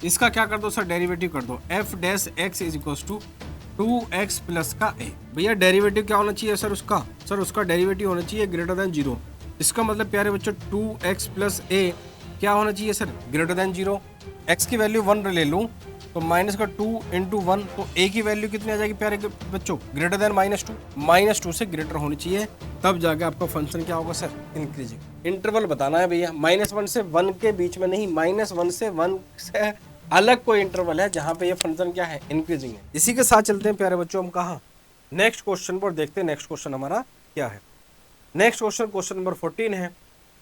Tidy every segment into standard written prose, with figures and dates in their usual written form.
इसका क्या कर दो सर, डेरिवेटिव कर दो। F dash x is equal to 2x plus का ए। भैया डेरिवेटिव क्या होना चाहिए सर उसका डेरिवेटिव होना चाहिए ग्रेटर देन 0। इसका मतलब प्यारे बच्चों 2x प्लस ए क्या होना चाहिए सर, ग्रेटर देन 0। x की वैल्यू 1 ले लूँ तो माइनस का 2 इंटू 1, तो a की वैल्यू कितनी आ जाएगी प्यारे बच्चों, ग्रेटर देन -2। -2 से ग्रेटर होनी चाहिए, तब जाके आपका फंक्शन क्या होगा सर, इंक्रीजिंग। इंटरवल बताना है भैया, -1 से 1 के बीच में नहीं, -1 से 1 से अलग कोई इंटरवल है जहां पे ये फंक्शन क्या है, इंक्रीजिंग है। इसी के साथ चलते हैं प्यारे बच्चों हम कहा, नेक्स्ट क्वेश्चन पर देखते हैं नेक्स्ट क्वेश्चन हमारा क्या है। नेक्स्ट क्वेश्चन नंबर 14 है,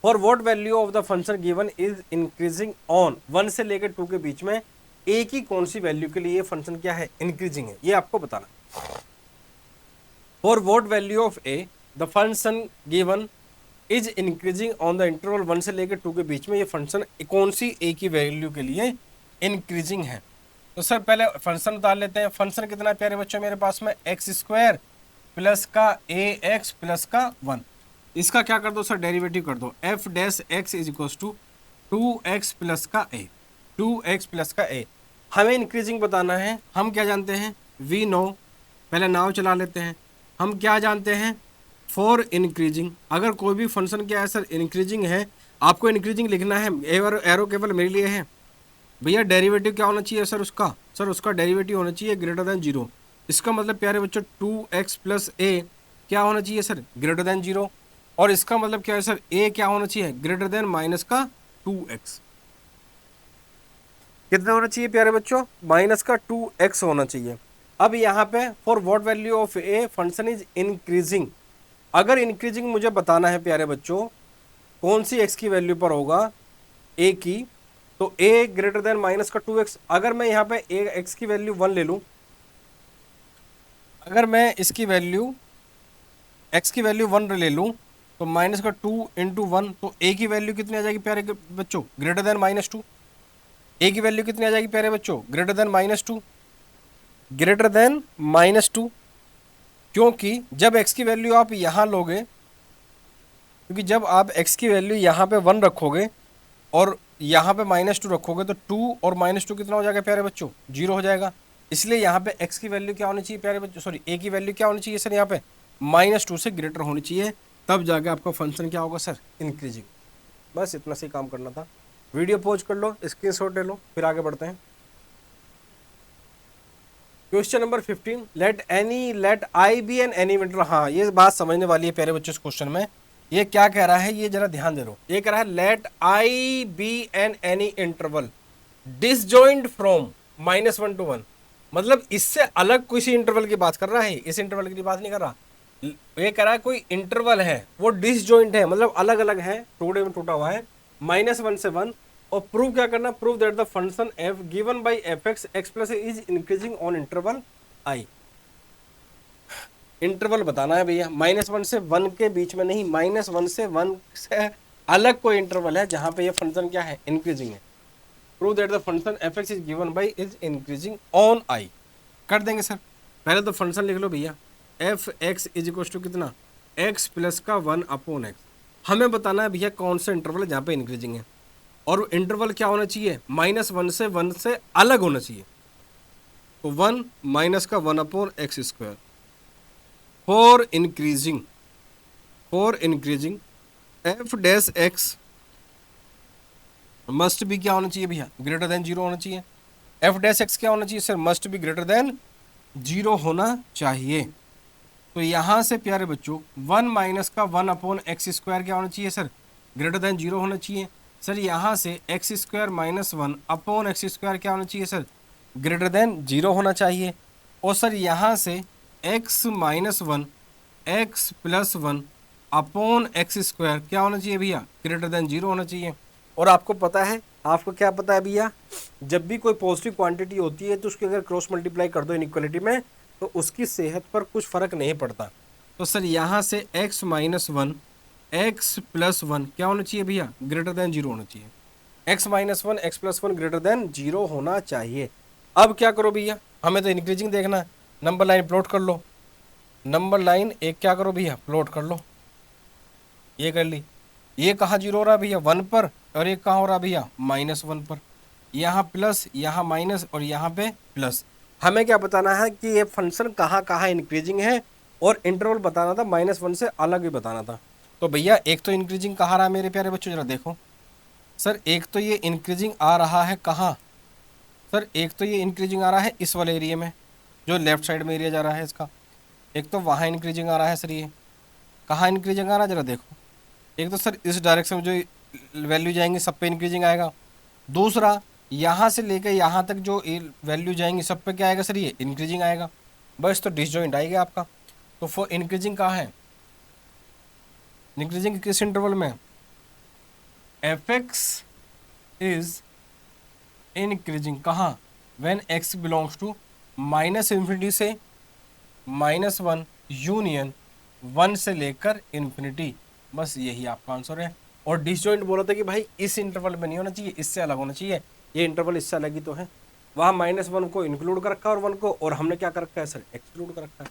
for what value of the function given is increasing on 1 से लेकर 2 के बीच में ए की कौन सी वैल्यू के लिए फंक्शन क्या है, इंक्रीजिंग है, ये आपको बताना। For what value of A the function given is increasing on the interval 1 से लेकर 2 के बीच में ये फंक्शन कौन सी ए की वैल्यू के लिए इंक्रीजिंग है। तो सर पहले फंक्शन उतार लेते हैं। फंक्शन कितना है प्यारे बच्चों मेरे पास में, x² प्लस का ax प्लस का 1। इसका क्या कर दो सर, डेरिवेटिव कर दो। F dash x is equal to 2x plus का a, 2x प्लस का a। हमें इंक्रीजिंग बताना है, हम क्या जानते हैं, वी नो, पहले नाव चला लेते हैं। हम क्या जानते हैं, फॉर इंक्रीजिंग, अगर कोई भी फंक्शन क्या है सर, इंक्रीजिंग है, आपको इंक्रीजिंग लिखना है, एरो केवल मेरे लिए है भैया। डेरिवेटिव क्या होना चाहिए सर उसका डेरिवेटिव होना चाहिए ग्रेटर देन 0। इसका मतलब प्यारे बच्चों 2x प्लस a क्या होना चाहिए सर, ग्रेटर देन 0। और इसका मतलब क्या है सर, a क्या होना चाहिए, ग्रेटर देन माइनस का 2x। कितना होना चाहिए प्यारे बच्चों, माइनस का 2x होना चाहिए। अब यहाँ पे for what value of a function is increasing, अगर इंक्रीजिंग मुझे बताना है प्यारे बच्चों कौन सी x की वैल्यू पर होगा, a की, तो a ग्रेटर देन माइनस का 2x। अगर मैं यहाँ पे x की वैल्यू 1 ले लूँ, अगर मैं इसकी वैल्यू x की वैल्यू 1 ले लूँ तो माइनस का 2 इंटू 1, तो a की वैल्यू कितनी आ जाएगी प्यारे बच्चों, ग्रेटर देन -2। a की वैल्यू कितनी आ जाएगी प्यारे बच्चों, ग्रेटर देन -2, ग्रेटर देन -2। क्योंकि जब x की वैल्यू आप यहाँ लोगे, क्योंकि जब आप x की वैल्यू यहाँ पे 1 रखोगे और यहाँ पे -2 रखोगे तो 2 और -2 कितना हो जाएगा प्यारे बच्चों, 0 हो जाएगा। इसलिए यहाँ पे x की वैल्यू क्या होनी चाहिए प्यारे बच्चों, सॉरी a की वैल्यू क्या होनी चाहिए सर, यहाँ पे -2 से ग्रेटर होनी चाहिए, तब जाके आपका फंक्शन क्या होगा सर, इंक्रीजिंग। बस इतना से काम करना था। वीडियो पॉज कर लो, स्क्रीनशॉट ले लो, फिर आगे बढ़ते हैं। Question number 15, let I be an any interval. हाँ ये बात समझने वाली है प्यारे बच्चों इस क्वेश्चन में। ये क्या कह रहा है, ये जरा ध्यान दे लो। ये कह रहा है let I be an any interval disjoint from -1 to 1, मतलब इससे अलग किसी इंटरवल की बात कर रहा है, इस इंटरवल की बात नहीं कर रहा। ये कह रहा है कोई इंटरवल है वो डिसजॉइंट है, मतलब अलग अलग है, टुकड़े में टूटा हुआ है, -1 से 1। और प्रूव क्या करना, prove that the function f given by fx x plus is increasing on interval i। Interval बताना है भैया, -1 से 1 के बीच में नहीं, -1 से 1 से अलग कोई इंटरवल है जहां पे ये फंक्शन क्या है, इंक्रीजिंग है। Prove that the function fx is given by is increasing on i। कर देंगे सर, पहले तो फंक्शन लिख लो भैया, fx इज इक्वल टू कितना, x प्लस का 1 अपॉन x। हमें बताना है भैया कौन सा इंटरवल है जहाँ पे इंक्रीजिंग है, और इंटरवल क्या होना चाहिए, -1 से 1 से अलग होना चाहिए। तो 1 माइनस का 1 upon x square. For increasing F dash x must भी क्या होना चाहिए भैया, ग्रेटर देन 0 होना चाहिए। एफ डैश एक्स क्या होना चाहिए सर, मस्ट भी ग्रेटर देन 0 होना चाहिए। तो यहाँ से प्यारे बच्चों 1 माइनस का 1 अपॉन एक्स स्क्वायर क्या होना चाहिए सर, ग्रेटर देन 0 होना चाहिए। सर यहाँ से x square minus 1 upon x square क्या होना चाहिए सर, ग्रेटर देन 0 होना चाहिए। और सर यहाँ से x minus 1 x plus 1 upon x square क्या होना चाहिए भैया, ग्रेटर देन 0 होना चाहिए। और आपको पता है, आपको क्या पता है भैया, जब भी कोई पॉजिटिव क्वांटिटी होती है तो उसकी अगर क्रॉस मल्टीप्लाई कर दो इनइक्वालिटी में तो उसकी सेहत पर कुछ फर्क नहीं पड़ता। तो सर यहाँ से x माइनस 1 एक्स प्लस 1 क्या होना चाहिए भैया, ग्रेटर देन 0 होना चाहिए। x minus 1 x plus 1 greater than 0 होना चाहिए। अब क्या करो भैया, हमें तो इंक्रीजिंग देखना है, नंबर लाइन प्लॉट कर लो। नंबर लाइन एक क्या करो भैया, प्लॉट कर लो। ये कर ली, ये कहाँ 0 हो रहा है भैया, 1 पर, और ये कहाँ हो रहा है भैया, -1 पर। यहाँ प्लस, यहाँ माइनस और यहाँ पे प्लस। हमें क्या बताना है कि ये फंक्शन कहाँ कहाँ इंक्रीजिंग है, और इंटरवल बताना था, -1 से अलग भी बताना था। तो भैया एक तो इंक्रीजिंग कहाँ रहा मेरे प्यारे बच्चों, जरा देखो सर। एक तो ये इंक्रीजिंग आ रहा है कहाँ सर, एक तो ये इंक्रीजिंग आ रहा है इस वाले एरिया में, जो लेफ्ट साइड में एरिया जा रहा है इसका। एक तो वहाँ इंक्रीजिंग आ रहा है सर, ये कहाँ इंक्रीजिंग आ रहा है जरा देखो। एक तो सर इस डायरेक्शन में जो वैल्यू जाएंगी सब पे इंक्रीजिंग आएगा। दूसरा यहाँ से लेकर यहाँ तक जो वैल्यू जाएंगी सब पे क्या आएगा सर, ये इंक्रीजिंग आएगा। बस तो डिसजॉइंट आएगा आपका। तो फॉर इंक्रीजिंग कहाँ है, इंक्रीजिंग किस इंटरवल में, एफ एक्स इज इंक्रीजिंग कहाँ, व्हेन एक्स बिलोंग्स टू -∞ से -1 यूनियन 1 से लेकर इन्फिनिटी। बस यही आपका आंसर है। और डिसजॉइंट बोला था कि भाई इस इंटरवल में नहीं होना चाहिए, इससे अलग होना चाहिए। ये इंटरवल इससे अलग ही तो है, वहाँ -1 को इंक्लूड कर रखा है और 1 को, और हमने क्या कर रखा है सर, एक्सक्लूड कर रखा है।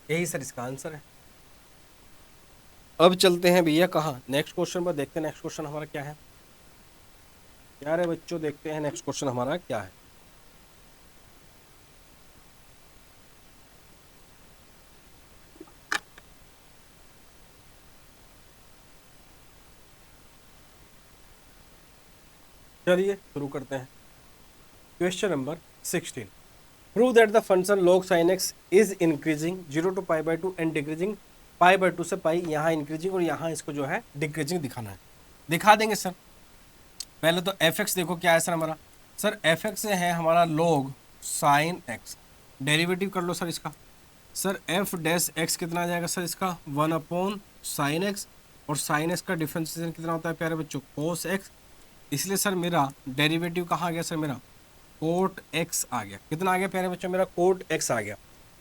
यही सर इसका आंसर है। अब चलते हैं भैया कहाँ, नेक्स्ट क्वेश्चन पर देखते हैं नेक्स्ट क्वेश्चन हमारा क्या है। प्यारे बच्चों देखते हैं नेक्स्ट क्वेश्चन हमारा क्या है। चलिए शुरू करते हैं। Question number 16, prove that the function log sin x is increasing 0 to π/2 and decreasing π/2 से पाई। यहाँ इंक्रीजिंग और यहाँ इसको जो है डिक्रीजिंग दिखाना है। दिखा देंगे सर। पहले तो एफ एक्स देखो क्या है सर हमारा, सर एफ एक्स है हमारा log sin x। डेरिवेटिव कर लो सर इसका। सर एफ डैश एक्स कितना आ जाएगा सर इसका, 1/sin x, और sin x का डिफ्रेंसिएशन कितना होता है प्यारे बच्चों, cos x। इसलिए सर मेरा डेरिवेटिव कहाँ आ गया सर, मेरा कोट एक्स आ गया। कितना आ गया प्यारे बच्चों, मेरा कोट एक्स आ गया।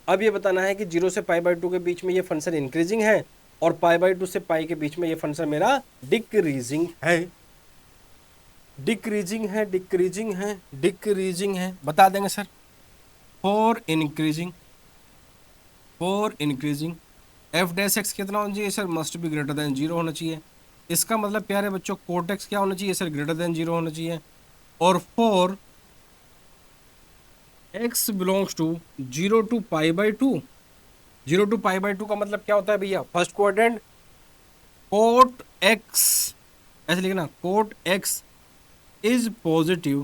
अब ये बताना है कि 0 से π/2 के बीच में ये फंक्शन इंक्रीजिंग है, और π/2 से पाई के बीच में ये फंक्शन मेरा डिक्रीजिंग है। डिक्रीजिंग है, डिक्रीजिंग है, डिक्रीजिंग है, बता देंगे sir. For increasing F dash x कितना होना चाहिए sir, must be greater than 0 होना चाहिए। इसका मतलब प्यारे बच्चों कोट एक्स क्या होना चाहिए सर, ग्रेटर देन 0 होना चाहिए। और for x belongs to 0 to π/2, 0 to π/2 का मतलब क्या होता है भैया, फर्स्ट क्वाड्रेंट कोट x, ऐसे लिखना, कोट x इज पॉजिटिव,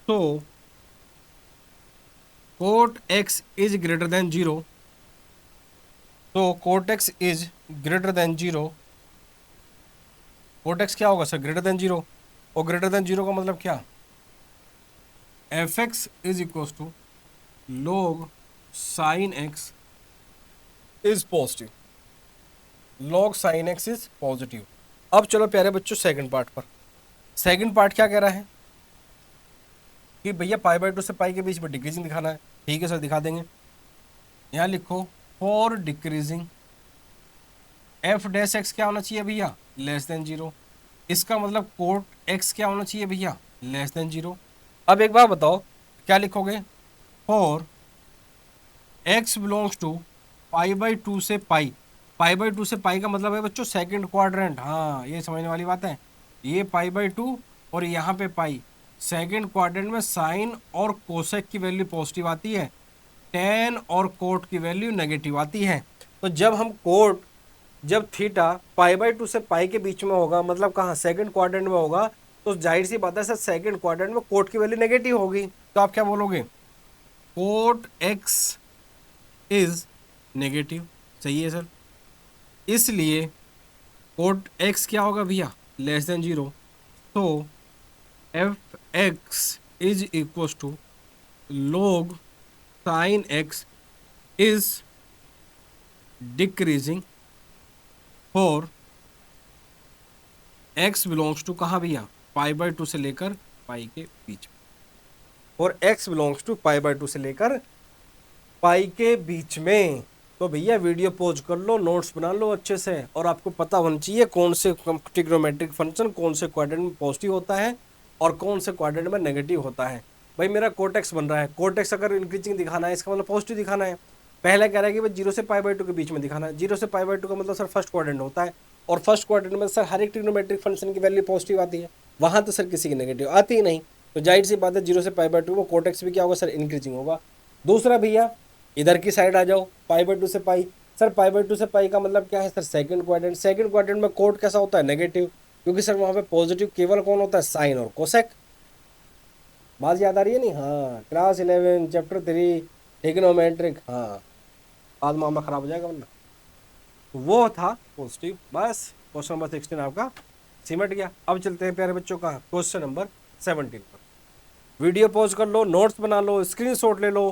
तो cot x is greater than 0, तो cot x is greater than 0, cot x क्या होगा सर, ग्रेटर देन 0। और ग्रेटर देन 0 का मतलब क्या, f x is equal to log sin x is positive, log sin x is positive. अब चलो प्यारे बच्चों सेकंड पार्ट पर। सेकंड पार्ट क्या कह रहा है कि भैया π/2 से पाई के बीच में डिक्रीजिंग दिखाना है। ठीक है सर, दिखा देंगे। यहाँ लिखो for decreasing F dash x क्या होना चाहिए भैया, लेस देन 0। इसका मतलब कोट एक्स क्या होना चाहिए भैया, लेस देन 0। अब एक बार बताओ क्या लिखोगे, फॉर एक्स बिलोंग्स टू π/2 से पाई। π/2 से पाई का मतलब है बच्चों सेकंड क्वाड्रेंट। हाँ, ये समझने वाली बात है। ये π/2 और यहाँ पे पाई, सेकंड क्वाड्रेंट में साइन और कोसेक की वैल्यू पॉजिटिव आती है, टेन और कोट की वैल्यू नेगेटिव आती है। तो जब हम कोट, जब थीटा π/2 से पाई के बीच में होगा, मतलब कहाँ, सेकंड क्वाड्रेंट में होगा, तो जाहिर सी बात है सर सेकंड क्वाड्रेंट में कोट की वैल्यू नेगेटिव होगी। तो आप क्या बोलोगे, कोट एक्स इज नेगेटिव। सही है सर। इसलिए कोट एक्स क्या होगा भैया, लेस देन 0। तो f x is equal to log sin x is decreasing for x belongs to कहाँ भैया, π/2 से लेकर पाई के बीच में। और x बिलोंग्स टू π/2 से लेकर पाई के बीच में। तो भैया वीडियो पॉज कर लो, नोट्स बना लो अच्छे से, और आपको पता होना चाहिए कौन से ट्रिग्नोमेट्रिक फंक्शन कौन से क्वाड्रेंट में पॉजिटिव होता है और कौन से क्वाड्रेंट में नेगेटिव होता है। भाई मेरा कोटेक्स बन रहा है, कोटेक्स अगर इंक्रीजिंग दिखाना है इसका मतलब पॉजिटिव दिखाना है। पहले कह रहा है कि भाई 0 से π/2 के बीच में दिखाना है। 0 से π/2 का मतलब सर फर्स्ट क्वाड्रेंट होता है, और फर्स्ट क्वाड्रेंट में सर हर एक ट्रिग्नोमेट्रिक फंक्शन की वैल्यू पॉजिटिव आती है। वहाँ तो सर किसी की नेगेटिव आती ही नहीं, तो जाहिर सी बात है 0 से π/2 में कोट एक्स भी क्या होगा सर, इंक्रीजिंग होगा। दूसरा भैया इधर की साइड आ जाओ, π/2 से पाई, सर π/2 से पाई का मतलब क्या है sir, second quadrant. Second quadrant में कोट कैसा होता है, नेगेटिव, क्योंकि सर वहाँ पे पॉजिटिव केवल कौन होता है, साइन और कोसेक। बात याद आ रही है नहीं, हाँ क्लास 11 चैप्टर 3 ट्रिग्नोमेट्रिक, हाँ आज मामला खराब हो जाएगा वरना। तो वो था पॉजिटिव, बस क्वेश्चन नंबर 16 आपका सिमट गया। अब चलते हैं प्यारे बच्चों का क्वेश्चन नंबर 17 पर। वीडियो पॉज कर लो, नोट्स बना लो, स्क्रीनशॉट ले लो,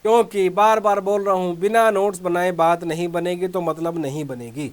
क्योंकि बार बार बोल रहा हूँ बिना नोट्स बनाए बात नहीं बनेगी तो मतलब नहीं बनेगी।